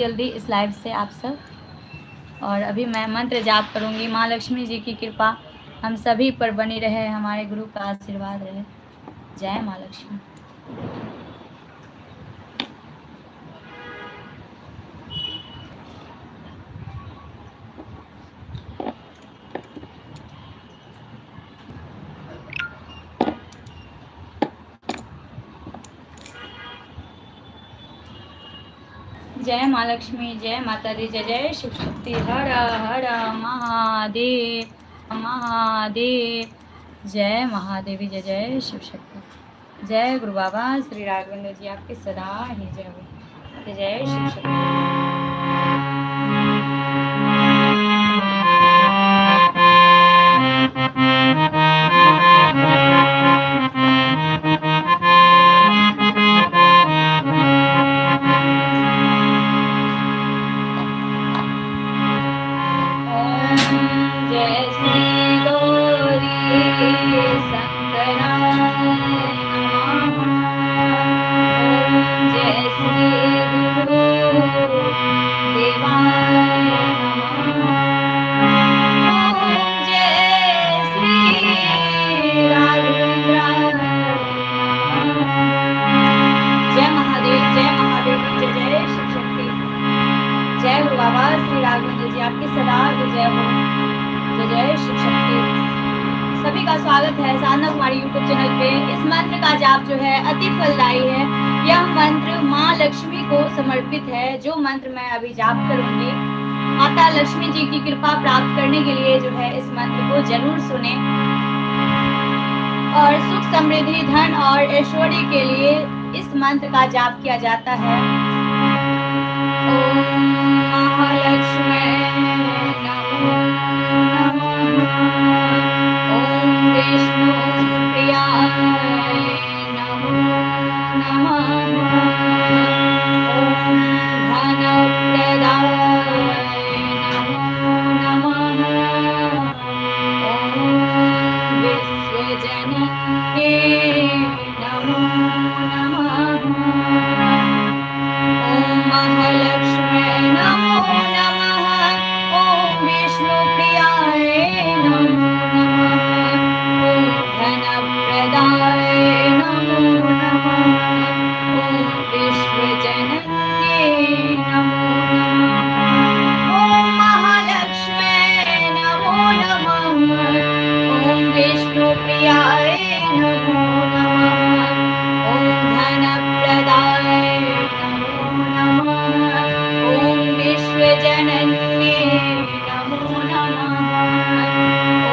जल्दी इस लाइव से आप सब। और अभी मैं मंत्र जाप करूंगी। माँ लक्ष्मी जी की कृपा हम सभी पर बनी रहे, हमारे गुरु का आशीर्वाद रहे। जय माँ लक्ष्मी। जय माँ लक्ष्मी, जय माता दी, जय जय शिव शक्ति। हर हर महादेव महादेव। जय महादेवी, जय जय शिव शक्ति। जय गुरु बाबा श्री राघवेंद्र जी, आपकी सदा ही जय हो। जय जय शिव शक्ति। सभी का स्वागत है साधना कुमारी यूट्यूब चैनल पे। इस मंत्र का जाप जो है अति फलदायी है। यह मंत्र माँ लक्ष्मी को समर्पित है। जो मंत्र मैं अभी जाप करूंगी, माता लक्ष्मी जी की कृपा प्राप्त करने के लिए जो है इस मंत्र को जरूर सुने। और सुख समृद्धि धन और ऐश्वर्य के लिए इस मंत्र का जाप किया जाता है। ओम महालक्ष्मी नमो नमः। ओम विष्णु प्रियाय नमो नमः। ओम धनप्रदाय नमो नमः। ओम विश्वजनन्ये नमो नमः। ओम महालक्ष्मी नमो नमः। ओम विष्णुप्रियाय नमो नमः। ओम धनप्रदाय नमो नमः। ओम विश्वजनन्ये नमो नमः। ओम महालक्ष्मी नमो नमः। ओम विष्णुप्रियाय नमो नमः। ओम धनप्रदाय नमो नमः। ओम विश्वजनन्ये नमो नमः।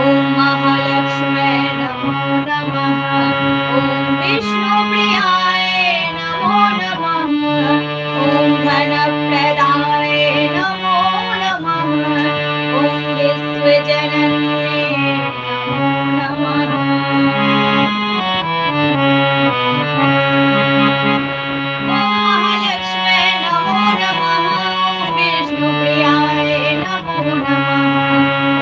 ओम महालक्ष्मी नमो नमः। ओम विष्णुप्रियाय नमो नमः। ओम धनप्रदाय नमो नमः। ओम विश्वजनन्ये नमो नमः। महालक्ष्मी नमो नमः। ओम विष्णुप्रियाय नमो नमः।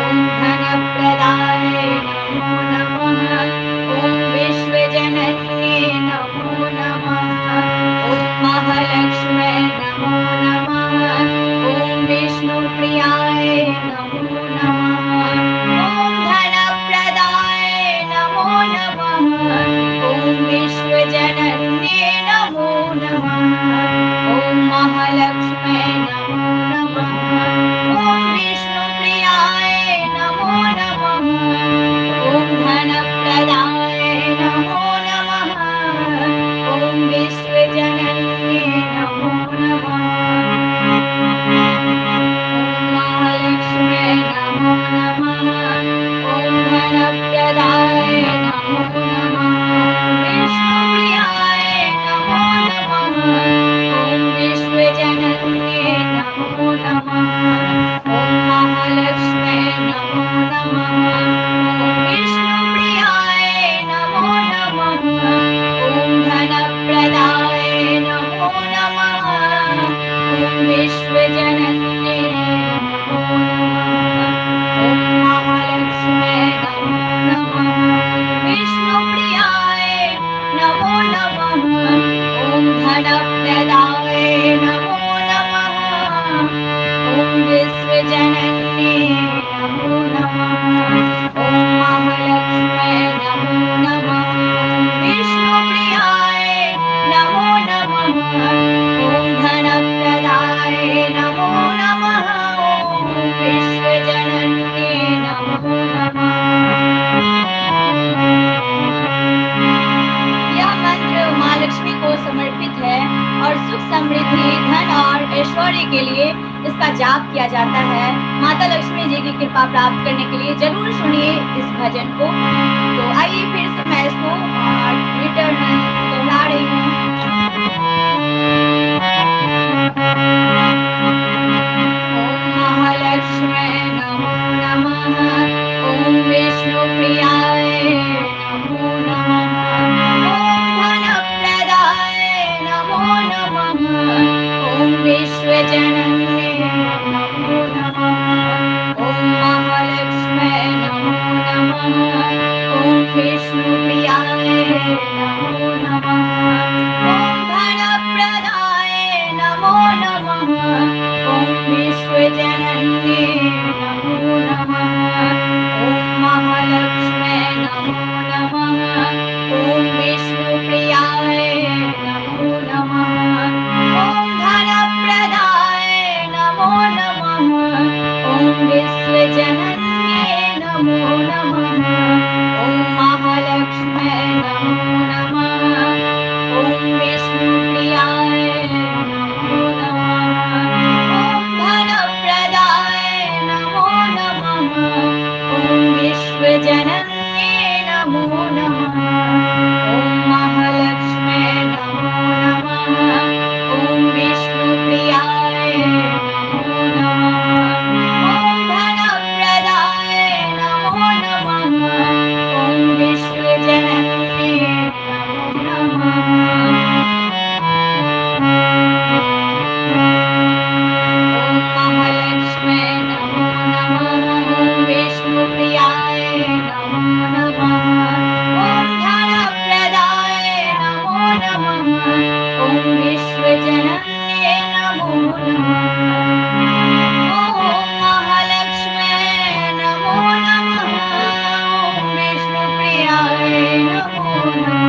ओम धनप्रदाय नमो नमः। ओम विश्वजनन्ये नमो नमः। ओम महालक्ष्मी नमो नमः। ओम विष्णुप्रियाय नमो नमः। ओम धनप्रदाय नमो नमः। ओम विश्वजनन्ये नमो नमः। ओम महालक्ष्मी नमो नमः। ओम विष्णुप्रियाय नमो नमः। ओम धनप्रदाय नमो नमः। ओम विश्वजनन्ये नमो नमः। ओम महालक्ष्मी नमो नमः। ओम धनप्रदाय नमो नमः। विष्णुप्रियाय नमो नमः। ओम विश्वजनन्ये नमो नमः। ओम महालक्ष्मी नमो नमः। ओम विष्णुप्रियाय नमो नमः। ओम धनप्रदाय नमो नमः। ओम विश्वजनन्ये नमो नमः। ओम महालक्ष्मी नमो नमः। विष्णुप्रियाय नमो नमः। ओम धनप्रदाय नमो नमः। ऐश्वर्य के लिए इसका जाप किया जाता है। माता लक्ष्मी जी की कृपा प्राप्त करने के लिए जरूर सुनिए इस भजन को। तो आइए फिर से मैं इसको रिटर्न दोहरा रही हूँ। ओम महालक्ष्मी नमो नमः, ओम विष्णु प्रियाय नमो नमः, ओम धनप्रदाय नमो नमः, ओम विश्वजनन्ये नमो नमः, ओम महालक्ष्मी नमो नमः, ओम विष्णु प्रियाय नमो नमः, ओम धनप्रदाय नमो नमः, ओम विश्वजनन्ये नमो नमः, ओम महालक्ष्मी नमो नमः, ओम विष्णुप्रियाय नमो नमः, ओम धनप्रदाय नमो नमः, ओम विश्वजनन्ये नमो नमः, ओम महालक्ष्मी नमो नमः, ओम विष्णुप्रियाय नमो नमः, ओम धनप्रदाय नमो नमः, ओम विश्वजनन्ये नमो नमः, ओम महालक्ष्मी नमो नमः, ओम विष्णुप्रियाय नमो नमः, ओम धनप्रदाय नमो नमः, ओम विश्वजनन्ये नमो नमः। ओम महालक्ष्मी नमो नमः, ओम विष्णुप्रियाय नमो नमः, ओम धनप्रदाय नमो नमः, ओम विश्वजनन्ये नमो नमः। ओम महालक्ष्मी नमो नमः, ओम विष्णुप्रियाय नमो नमः,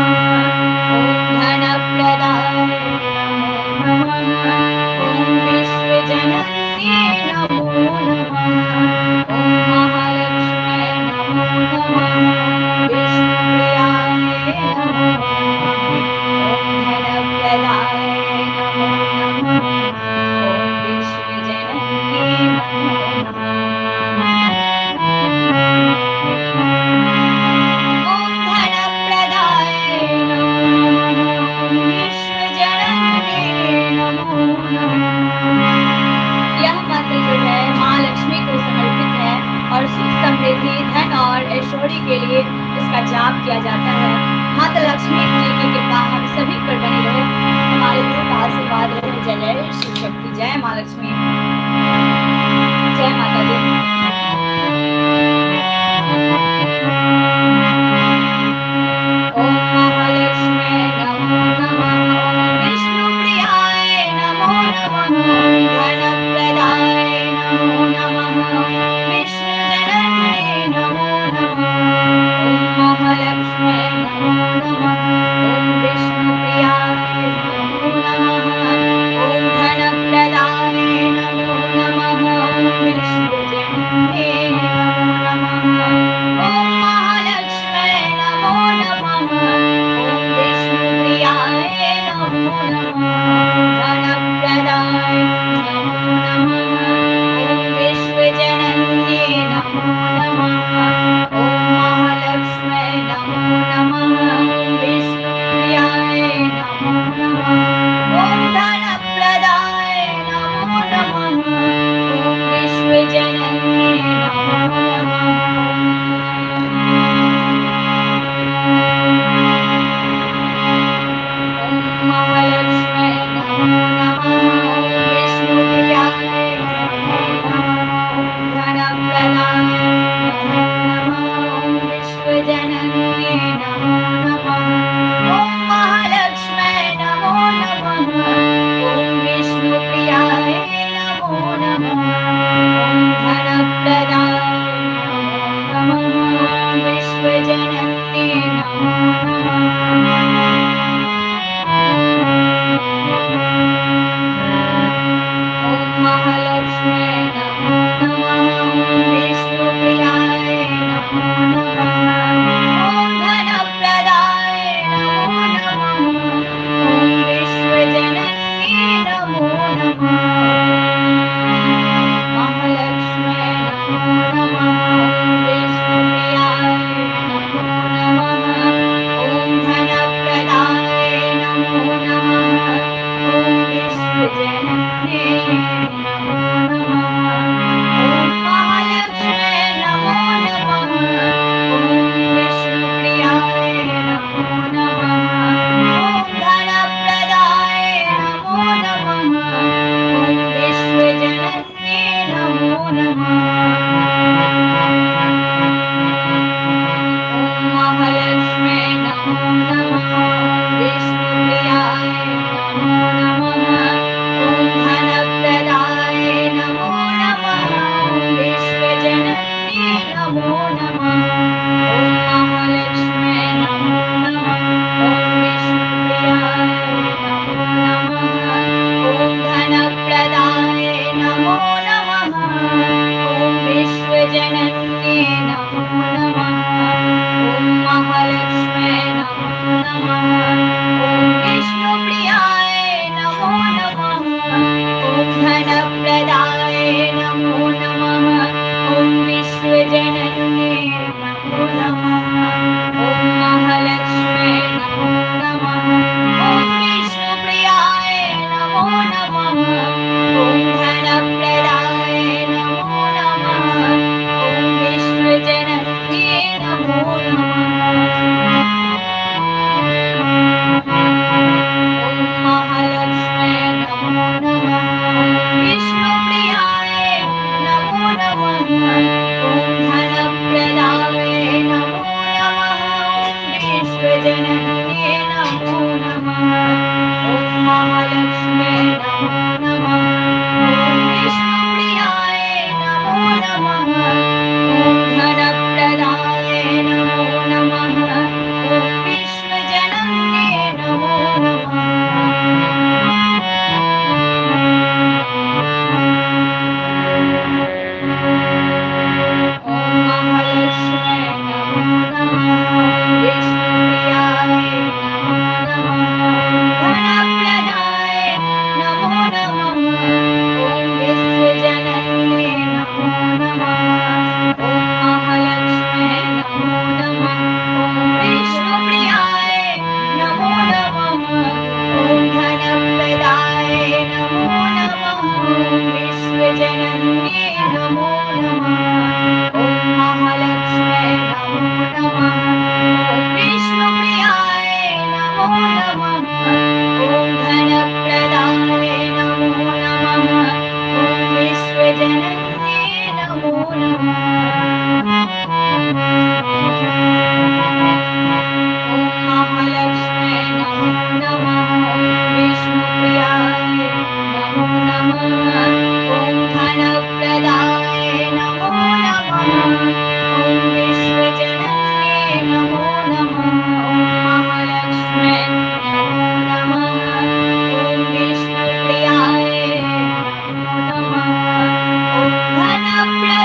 ओम धनप्रदाय नमो नमः, ओम विश्वजनन्ये नमो नमः, ओम महालक्ष्मी नमो नमः, विष्णुप्रियाय नमो नमः, ओम धनप्रदाय नमो नमः, ओम विश्वजनन्ये नमो नमः। ओम धनप्रदाय नमो नमः, ओम विश्वजनन्ये नमो नमः। यह मंत्र जो है माँ लक्ष्मी को समर्पित है और सुख समृद्धि धन और ऐश्वर्य के लिए इसका जाप किया जाता है। माता लक्ष्मी जी की कृपा हम सभी पर बनी रहे, हमारे ऊपर का आशीर्वाद रहे। जय जय शिव शक्ति, जय माँ लक्ष्मी, जय माता दी। ओम महालक्ष्मी नमो नमः, ओम विष्णुप्रियाय नमो नमः, ओम धनप्रदाय नमो नमः, विष्णुजनन्ये नमो नमः, ओम महालक्ष्मी नमो नमः, ओम विष्णुप्रियाय नमो नमः, ओम धनप्रदाय नमो नमः, ओम विष्णुजनन्ये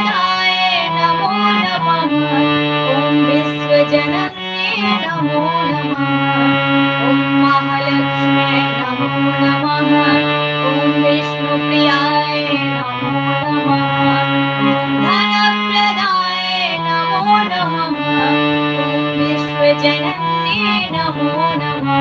धनप्रदाय नमो नमः। ॐ विश्वजनन्ये नमो नमः। ॐ महालक्ष्म्यै नमो नमः। ॐ विष्णुप्रियाय नमो नमः। ॐ धनप्रदाय नमो नमः। ॐ विश्वजनन्ये नमो नमः।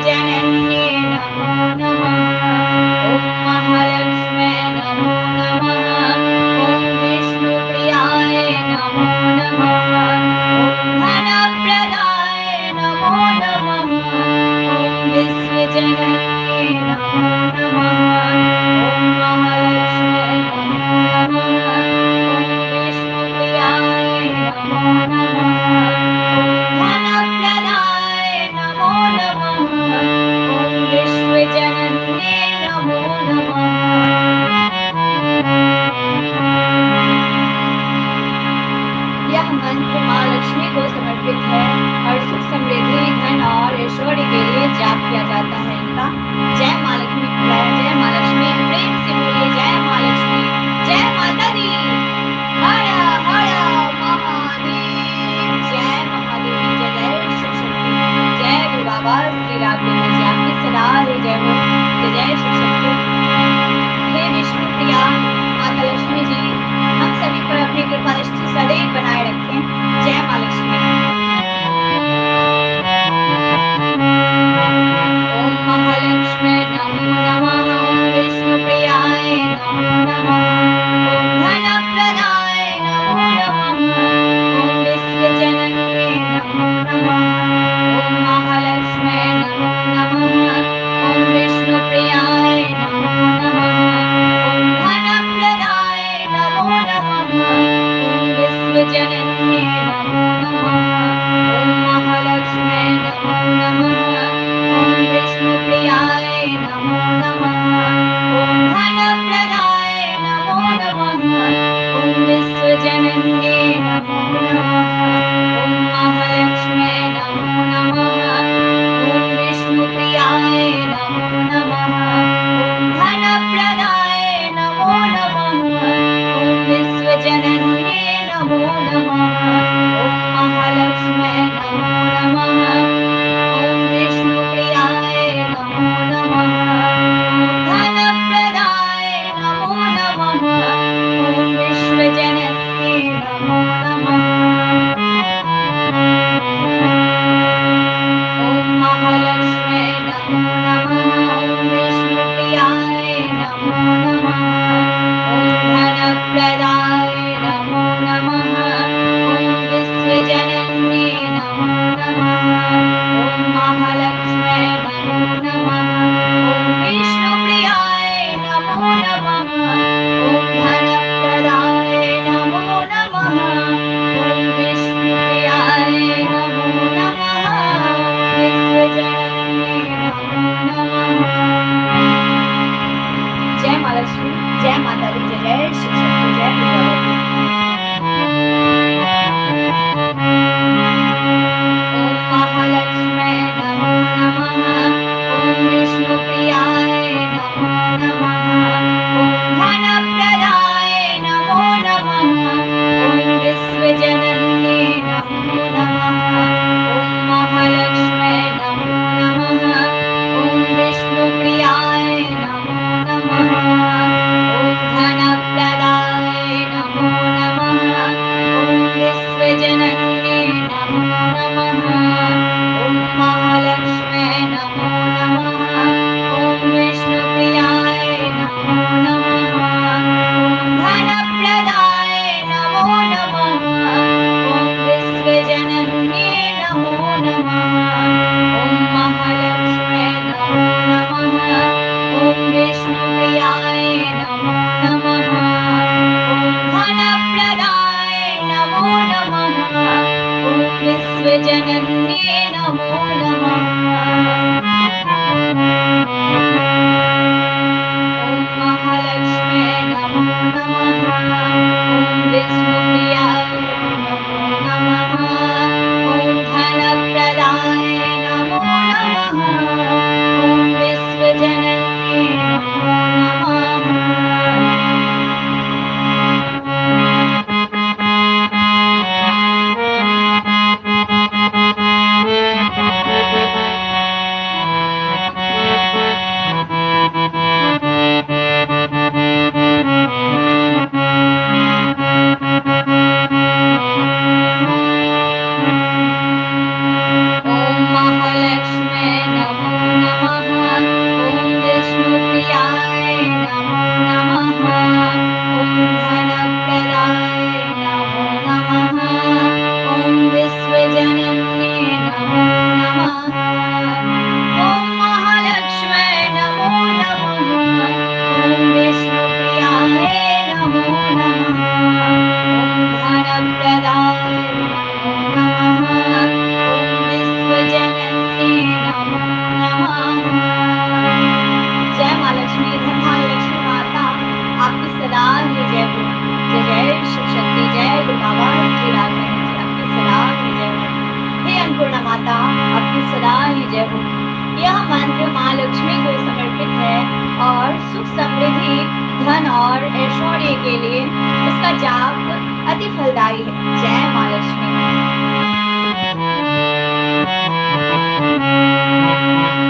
जनन्ये नमो नमः। ॐ महालक्ष्म्ये नमो नमः। ॐ विष्णुप्रियाय नमो नमः। ॐ धनप्रदाय नमो नमः। ॐ विश्वजनन्ये नमो नमः। ॐ महालक्ष्म्ये नमो नमः। ॐ विष्णुप्रियाय नमो नमः। ॐ धनप्रदाय नमो नमः। ॐ विश्वजनन्ये नमो नमः। यह मंत्र माँ लक्ष्मी को समर्पित है और सुख समृद्धि धन और ऐश्वर्य के लिए जाप किया जाता है इनका। जय माँ लक्ष्मी, जय माँ लक्ष्मी, प्रेम से बोलिए जय माँ लक्ष्मी, जय माता दी। हर हर महादेव, जय महादेवी, जय जय शिव शक्ति, जय गुरु बाबा श्री राघवेंद्र जी, आपकी सदा ही जय हो। जय जय शिव शक्ति। हे विष्णु प्रिया माता लक्ष्मी जी, हम सभी पर अपनी कृपा दृष्टि सदैव बनाए रखें। जय माँ लक्ष्मी। ओम महालक्ष्म्ये नमो नमः। ओम विष्णुप्रियाय नमो नमः। ओम धनप्रदाय नमो नमः। ओम विश्वजनन्ये नमो नमः। ओम महालक्ष्म्ये नमो नमः। ओम विष्णुप्रियाय नमो नमः। ओम धनप्रदाय नमो नमः। ओम विश्वजनन्ये होने के लिए उसका जाप अति फलदायी है। जय माँ लक्ष्मी।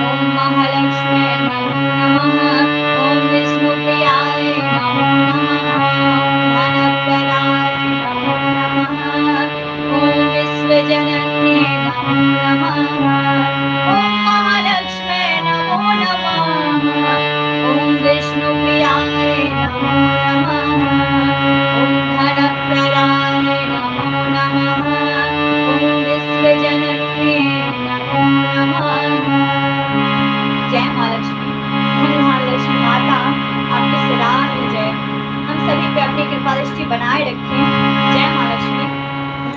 ओम महालक्ष्मी नमो नमः। ओम विष्णु प्रियाय नमो नमः। ओम धनप्रदाय नमो नमः। ओम विश्वजनन्ये नमो नमः। ओम महालक्ष्मी नमो नमः। ओम विष्णु प्रियाय नमो नमः। ओम धनप्रदाय नमो नमः। ओम विश्वजनन्ये नमो नमः। जय माँ लक्ष्मी। धन लक्ष्मी माता आपकी सदा ही जय। हम सभी पे अपनी कृपा दृष्टि बनाए रखें। जय माँ लक्ष्मी।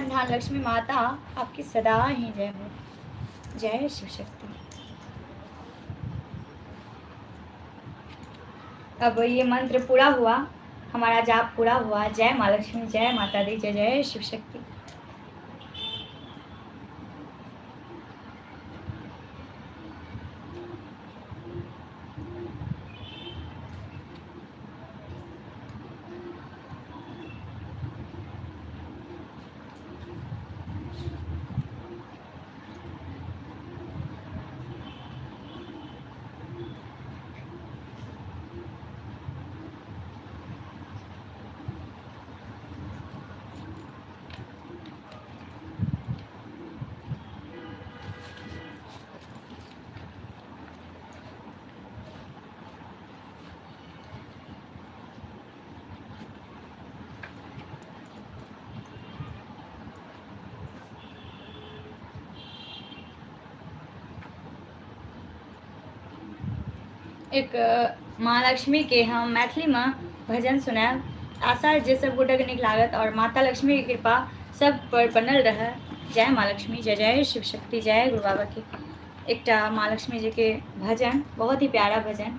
धन लक्ष्मी माता आपकी सदा ही जय हो। जय शिव शक्ति। अब ये मंत्र पूरा हुआ, हमारा जाप पूरा हुआ। जय माँ लक्ष्मी, जय माता दी, जय जय शिव शक्ति। एक माँ लक्ष्मी के हम मैथिली में भजन सुनाएब। आशा जे सब गोटे नीक लागत और माता लक्ष्मी की कृपा सब पर बनल रहे। जय माँ लक्ष्मी, जय जय शिव शक्ति, जय गुरु बाबा की। एकटा माँ लक्ष्मी जी के भजन, बहुत ही प्यारा भजन।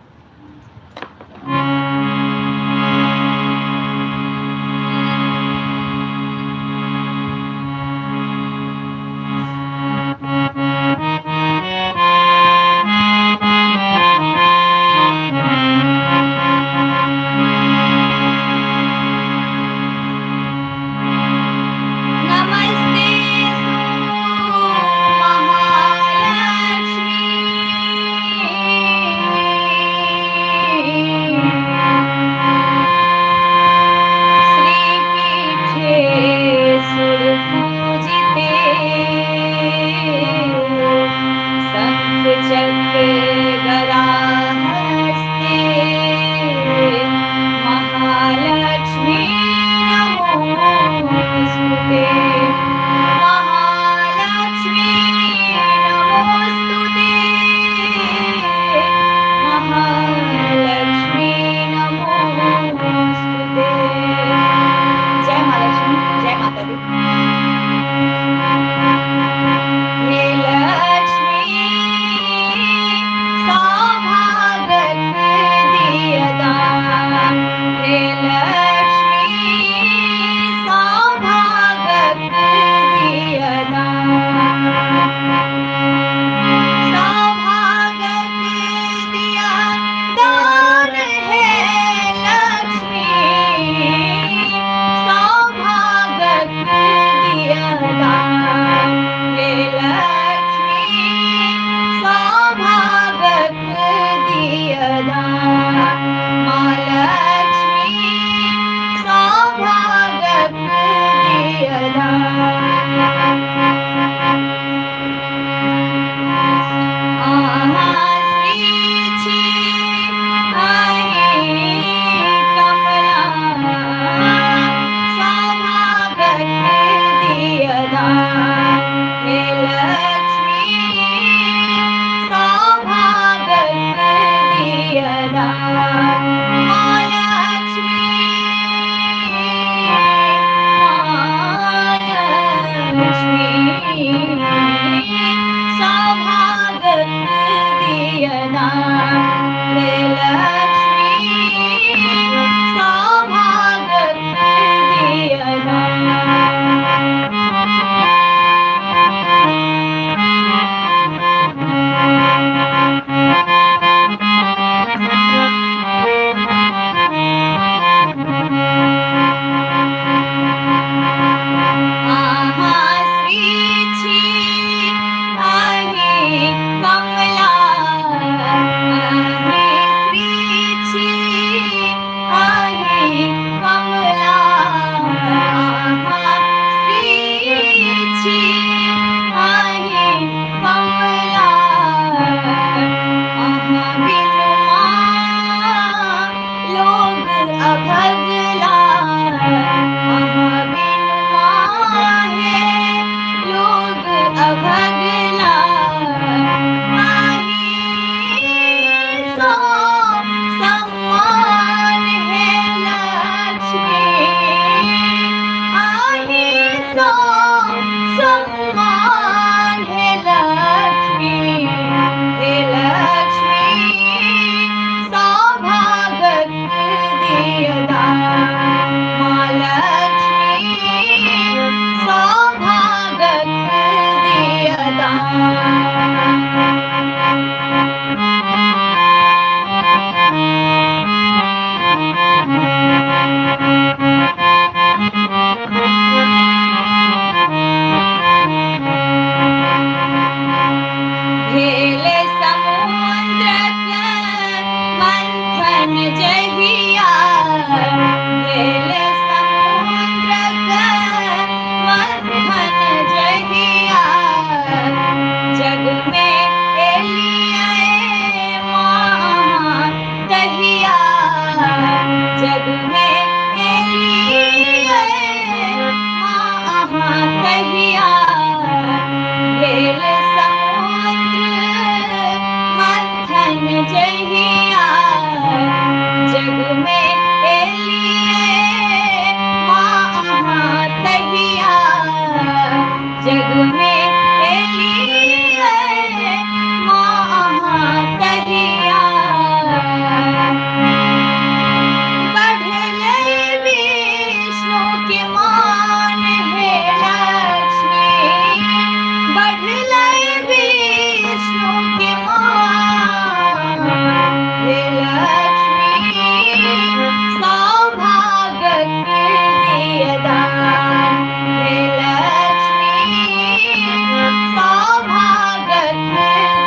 तहिया जग में एलिए माँ अहाँ तहिया जग में एलिए माँ अहाँ तहिया बढ़ले विष्णु के मान हे लक्ष्मी बढ़ले विष्णु के मान हे लक्ष्मी सौभाग्य दिय दान हे लक्ष्मी सौभाग्य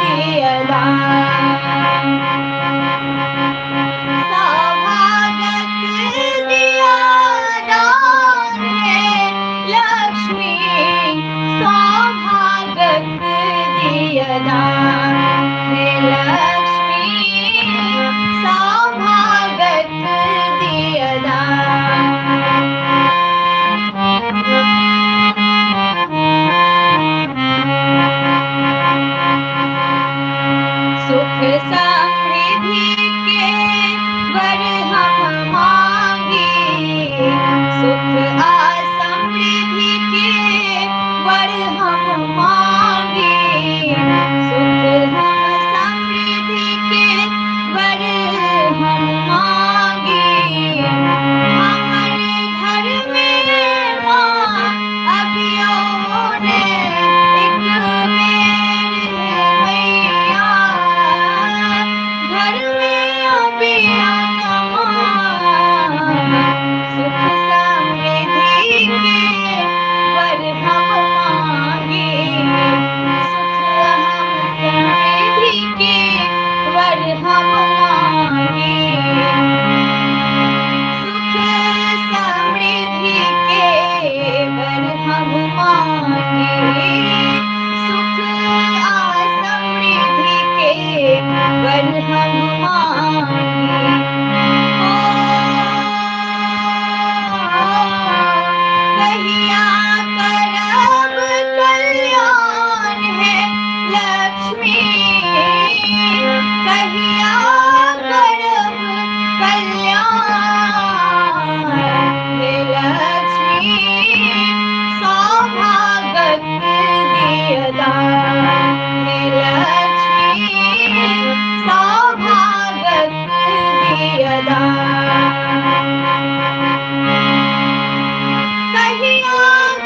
दिय दान सौभाग्य दिया दान है लक्ष्मी सौभाग्य दिया दान है लक्ष्मी सौभाग्य दिया दान सुख समृद्धि के वर हम मांगी सुख समृद्धि के वर हम मांगी सुख समृद्धि के वर हम मांगी हमारे घर में माँ अभियो ने एक बेर है मैया घर में अभिया सुख समृद्धि के वर हम मांगे सुख समृद्धि के वर हम मांगे सुख समृद्धि के वर हम मांगे सुख समृद्धि के वर हम मांगे कहिया करब कल्याण है लक्ष्मी कहिया करब कल्याण हे लक्ष्मी सौभाग्य दिय दान हे लक्ष्मी सौभाग्य दिय दान कहिया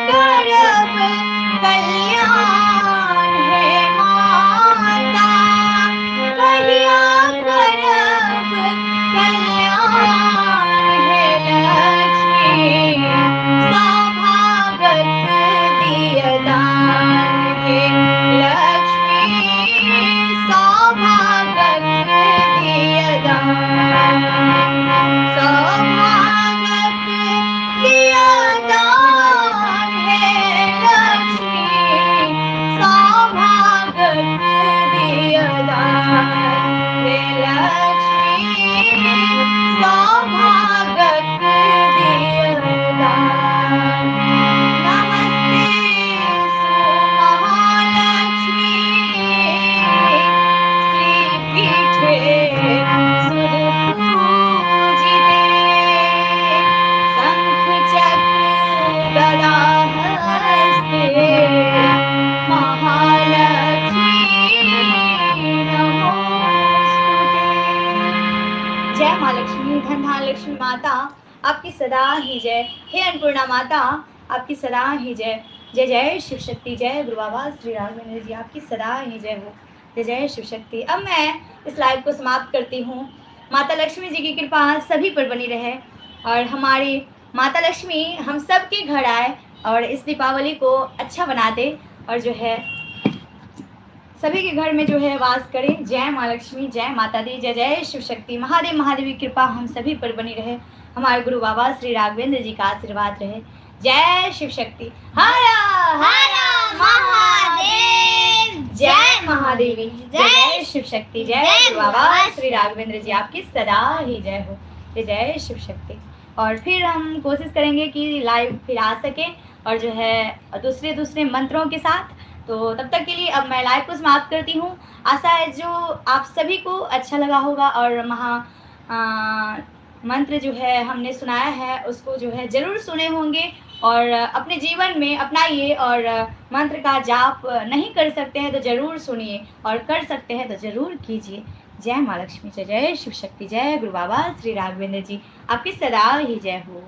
करब कल्याण है माता कहिया करब कल्याण है लक्ष्मी सौभाग्य दिय दान हे लक्ष्मी सौभाग्य दिय दान सौभाग्य दिय दान है लक्ष्मी सौभाग्य दिय दान हे लक्ष्मी सौभाग्य दिय दान नमस्ते सुमहालक्ष्मी श्रीपीठे सुरपूजिते शंख चक्र गदा हस्ते महालक्ष्मी नमोस्तुते जय माँ लक्ष्मी धनधालक्ष्मी माता आपकी सदा ही जय हे अन्नपूर्णा माता आपकी सदा ही जय जय जय शिव शक्ति जय गुरु बाबा श्री राघवेंद्र जी आपकी सदा ही जय हो जय जय शिव शक्ति। अब मैं इस लाइव को समाप्त करती हूँ। माता लक्ष्मी जी की कृपा सभी पर बनी रहे और हमारी माता लक्ष्मी हम सब के घर आए और इस दीपावली को अच्छा बना दे और जो है सभी के घर में जो है वास करें। जय माँ लक्ष्मी जय माता दी जय जय शिव शक्ति। महादेव महादेवी कृपा हम सभी पर बनी रहे हमारे गुरु बाबा श्री राघवेंद्र जी का आशीर्वाद रहे। जय शिव शक्ति। हर हर महादेव जय महादेवी जय शिव शक्ति जय गुरु बाबा श्री राघवेंद्र जी आपकी सदा ही जय हो जय जय शिव शक्ति। और फिर हम कोशिश करेंगे कि लाइव फिर आ सके और जो है दूसरे मंत्रों के साथ तो तब तक के लिए अब मैं लाइव को समाप्त करती हूँ। आशा है जो आप सभी को अच्छा लगा होगा और अ, मंत्र जो है हमने सुनाया है उसको जो है ज़रूर सुने होंगे और अपने जीवन में अपनाइए और मंत्र का जाप नहीं कर सकते हैं तो ज़रूर सुनिए और कर सकते हैं तो ज़रूर कीजिए। जय माँ लक्ष्मी, जय जय शिव शक्ति, जय गुरु बाबा श्री राघवेंद्र जी। आपकी सदा ही जय हो।